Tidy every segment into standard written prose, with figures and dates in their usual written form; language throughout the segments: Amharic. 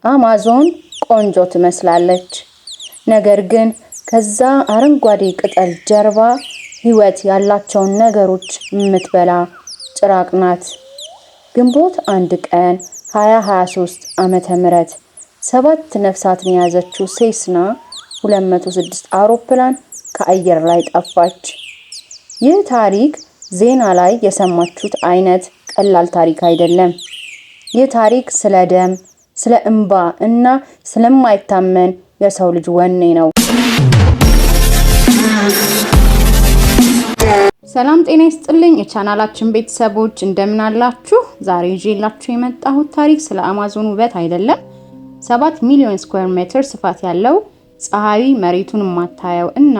አማዞን ቆንጆ ትመስላለች፣ ነገር ግን ከዛ አረንጓዴ ቅጠል ጀርባ ህይወት ያላቸውን ነገሮች የምትበላ ጭራቅ ናት። ግንቦት 1 ቀን 2023 ዓመተ ምህረት 7 ነፍሳትን የያዘችው ሴስና 206 አውሮፕላን ከአየር ላይ ጠፋች። ይህ ታሪክ ዜና ላይ የሰማችሁት አይነት ቀላል ታሪክ አይደለም። ይህ ታሪክ ስለ ደም፣ ስለ እንባ እና ስለማይታመን የሰው ልጅ ወኔ ነው። ሰላም ጤና ይስጥልኝ የቻናላችን ቤተሰቦች እንደምን አላችሁ? ዛሬ ይዤላችሁ የመጣሁት ታሪክ ስለ አማዞን ውበት አይደለም። 7 ሚሊዮን ስኩዌር ሜትር ስፋት ያለው ፀሐይ መሬቱን የማታየው እና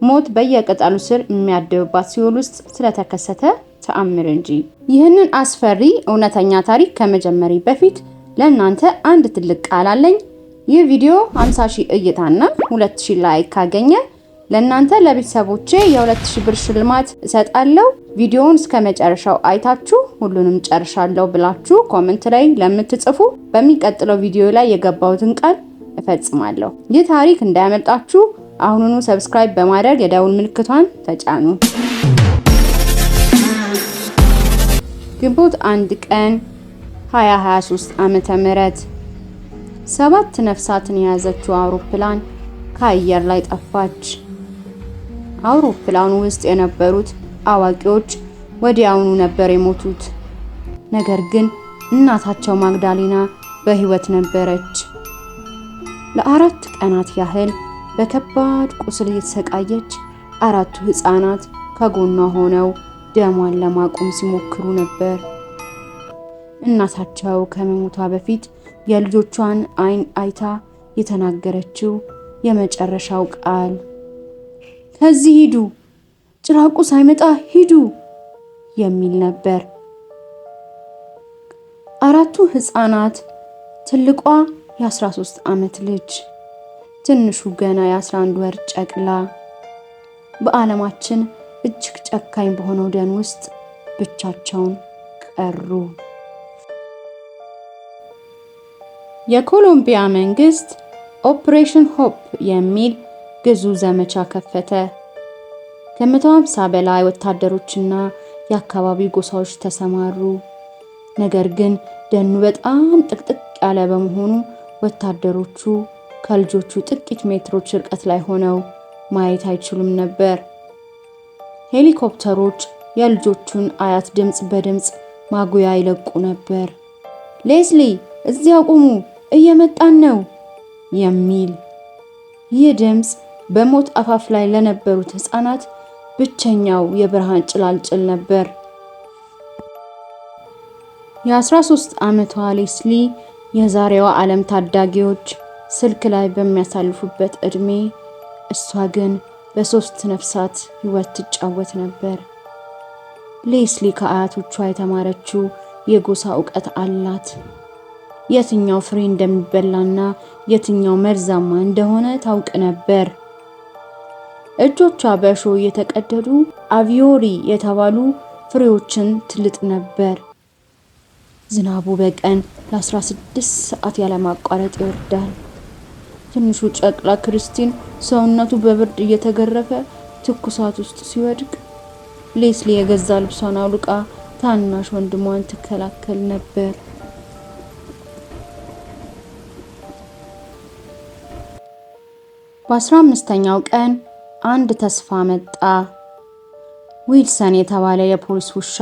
ሞት በየቅጠሉ ስር የሚያድብባት ሲኦል ውስጥ ስለተከሰተ ተአምር እንጂ። ይህንን አስፈሪ እውነተኛ ታሪክ ከመጀመሪ በፊት ለእናንተ አንድ ትልቅ ቃል አለኝ። ይህ ቪዲዮ 50,000 እይታና 2,000 ላይክ ካገኘ ለእናንተ ለቤተሰቦቼ የ2,000 ብር ሽልማት እሰጣለሁ። ቪዲዮውን እስከ መጨረሻው አይታችሁ ሁሉንም ጨርሻለሁ ብላችሁ ኮሜንት ላይ ለምትጽፉ በሚቀጥለው ቪዲዮ ላይ የገባሁትን ቃል እፈጽማለሁ። ይህ ታሪክ እንዳያመልጣችሁ አሁኑኑ ሰብስክራይብ በማድረግ የደውል ምልክቷን ተጫኑ። ግንቦት 1 ቀን 2023 ዓመተ ምህረት 7 ነፍሳትን የያዘችው አውሮፕላን ከአየር ላይ ጠፋች። አውሮፕላኑ ውስጥ የነበሩት አዋቂዎች ወዲያውኑ ነበር የሞቱት። ነገር ግን እናታቸው ማግዳሌና በህይወት ነበረች። ለ4 ቀናት ያህል በከባድ ቁስል እየተሰቃየች 4 ህፃናት ከጎኗ ሆነው ደሟን ለማቆም ሲሞክሩ ነበር። እናታቸው ከመሞቷ በፊት የልጆቿን አይን አይታ የተናገረችው የመጨረሻው ቃል ከዚህ ሂዱ፣ ጭራቁ ሳይመጣ ሂዱ የሚል ነበር። 4ቱ ህፃናት፣ ትልቋ የ13 ዓመት ልጅ፣ ትንሹ ገና የ11 ወር ጨቅላ በዓለማችን እጅግ ጨካኝ በሆነው ደን ውስጥ ብቻቸውን ቀሩ። የኮሎምቢያ መንግስት ኦፕሬሽን ሆፕ የሚል ግዙፍ ዘመቻ ከፈተ። ከ150 በላይ ወታደሮችና የአካባቢ ጎሳዎች ተሰማሩ። ነገር ግን ደኑ በጣም ጥቅጥቅ ያለ በመሆኑ ወታደሮቹ ከልጆቹ ጥቂት ሜትሮች ርቀት ላይ ሆነው ማየት አይችሉም ነበር። ሄሊኮፕተሮች የልጆቹን አያት ድምጽ በድምጽ ማጉያ ይለቁ ነበር። ሌስሊ እዚያ ቁሙ፣ እየመጣን ነው የሚል። ይህ ድምጽ በሞት አፋፍ ላይ ለነበሩት ህፃናት ብቸኛው የብርሃን ጭላንጭል ነበር። የ13 ዓመቷ ሌስሊ የዛሬዋ ዓለም ታዳጊዎች ስልክ ላይ በሚያሳልፉበት እድሜ እሷ ግን በ3 ነፍሳት ህይወት ትጫወት ነበር። ሌስሊ ከአያቶቿ የተማረችው የጎሳ ዕውቀት አላት። የትኛው ፍሬ እንደሚበላና የትኛው መርዛማ እንደሆነ ታውቅ ነበር። እጆቿ በእሾህ የተቀደዱ አቪዮሪ የተባሉ ፍሬዎችን ትልጥ ነበር። ዝናቡ በቀን ለ16 ሰዓት ያለማቋረጥ ይወርዳል። ትንሹ ጨቅላ ክርስቲን ሰውነቱ በብርድ እየተገረፈ ትኩሳት ውስጥ ሲወድቅ ሌስሊ የገዛ ልብሷን አውልቃ ታናሽ ወንድሟን ትከላከል ነበር። በ15ኛው ቀን አንድ ተስፋ መጣ። ዊልሰን የተባለ የፖሊስ ውሻ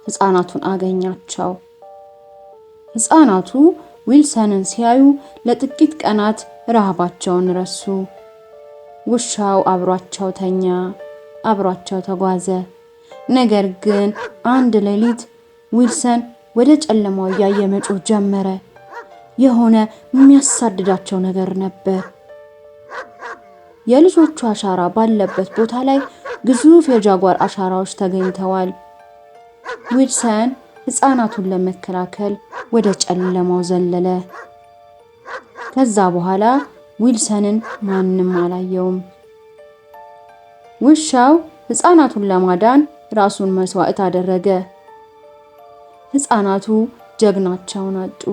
ህፃናቱን አገኛቸው። ህፃናቱ ዊልሰንን ሲያዩ ለጥቂት ቀናት ረሃባቸውን ረሱ። ውሻው አብሯቸው ተኛ፣ አብሯቸው ተጓዘ። ነገር ግን አንድ ሌሊት ዊልሰን ወደ ጨለማው እያየ መጮህ ጀመረ። የሆነ የሚያሳድዳቸው ነገር ነበር። የልጆቹ አሻራ ባለበት ቦታ ላይ ግዙፍ የጃጓር አሻራዎች ተገኝተዋል። ዊልሰን ህፃናቱን ለመከላከል ወደ ጨለማው ዘለለ። ከዛ በኋላ ዊልሰንን ማንም አላየውም። ውሻው ህፃናቱን ለማዳን ራሱን መስዋዕት አደረገ። ህፃናቱ ጀግናቸውን አጡ።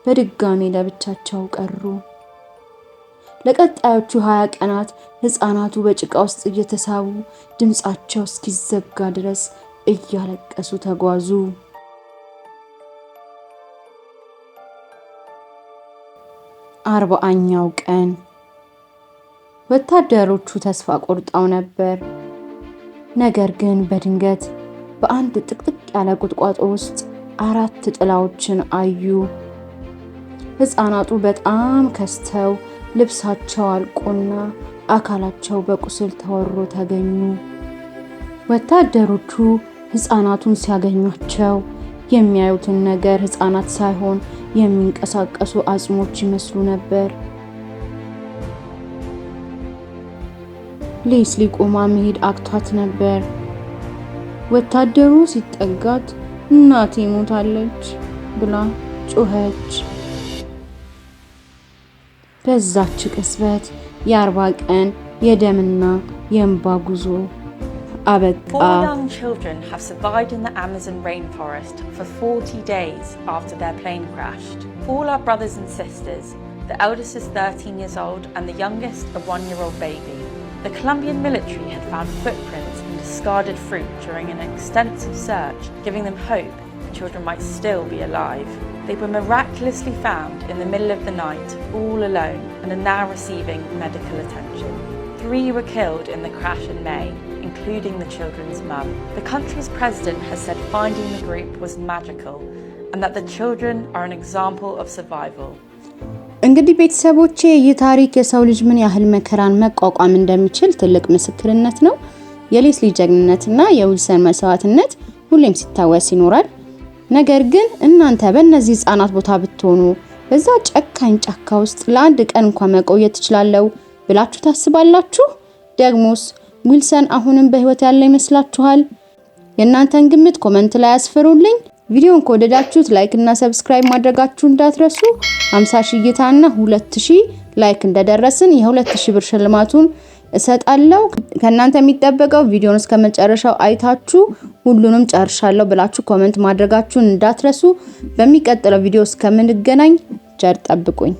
በድጋሚ ለብቻቸው ቀሩ። ለቀጣዮቹ 20 ቀናት ሕፃናቱ በጭቃ ውስጥ እየተሳቡ ድምጻቸው እስኪዘጋ ድረስ እያለቀሱ ተጓዙ። 40ኛው ቀን ወታደሮቹ ተስፋ ቆርጠው ነበር። ነገር ግን በድንገት በአንድ ጥቅጥቅ ያለ ቁጥቋጦ ውስጥ 4 ጥላዎችን አዩ። ሕፃናቱ በጣም ከስተው ልብሳቸው አልቆና አካላቸው በቁስል ተወሮ ተገኙ። ወታደሮቹ ሕፃናቱን ሲያገኟቸው የሚያዩትን ነገር ሕፃናት ሳይሆን የሚንቀሳቀሱ አጽሞች ይመስሉ ነበር። ሌስሊ ቆማ መሄድ አቅቷት ነበር። ወታደሩ ሲጠጋት እናቴ ሞታለች ብላ ጮኸች። በዛች ቅጽበት የ40 ቀን የደምና የእንባ ጉዞ አበቃ። 4 young children have survived in the Amazon rainforest for 40 days after their plane crashed. All are brothers and sisters. The eldest is 13 years old and the youngest a 1-year-old baby. The Colombian military had found footprints in discarded fruit during an extensive search, giving them hope the children might still be alive. They were miraculously found in the middle of the night, all alone, and are now receiving medical attention. 3 were killed in the crash in May, including the children's mum. The country's president has said finding the group was magical and that the children are an example of survival. እንግዲህ ቤተሰቦቼ ይህ ታሪክ የሰው ልጅ ምን ያህል መከራን መቋቋም እንደሚችል ትልቅ ምስክርነት ነው። የሌስሊ ጀግንነትና የዊልሰን መስዋዕትነት ሁሌም ሲታወስ ይኖራል። ነገር ግን እናንተ በእነዚህ ሕፃናት ቦታ ብትሆኑ በዛ ጨካኝ ጫካ ውስጥ ለአንድ ቀን እንኳን መቆየት ትችላላችሁ ብላችሁ ታስባላችሁ? ደግሞስ ዊልሰን አሁንም በህይወት ያለ ይመስላችኋል? የእናንተን ግምት ኮሜንት ላይ አስፍሩልኝ። ቪዲዮን ከወደዳችሁት ላይክ እና ሰብስክራይብ ማድረጋችሁ እንዳትረሱ። 50,000 እይታና 2,000 ላይክ እንደደረስን የ2,000 ብር ሽልማቱን እሰጣለሁ። ከእናንተ የሚጠበቀው ቪዲዮን እስከ መጨረሻው አይታችሁ ሁሉንም ጨርሻለሁ ብላችሁ ኮሜንት ማድረጋችሁን እንዳትረሱ። በሚቀጥለው ቪዲዮ እስከምንገናኝ ቸር ጠብቁኝ።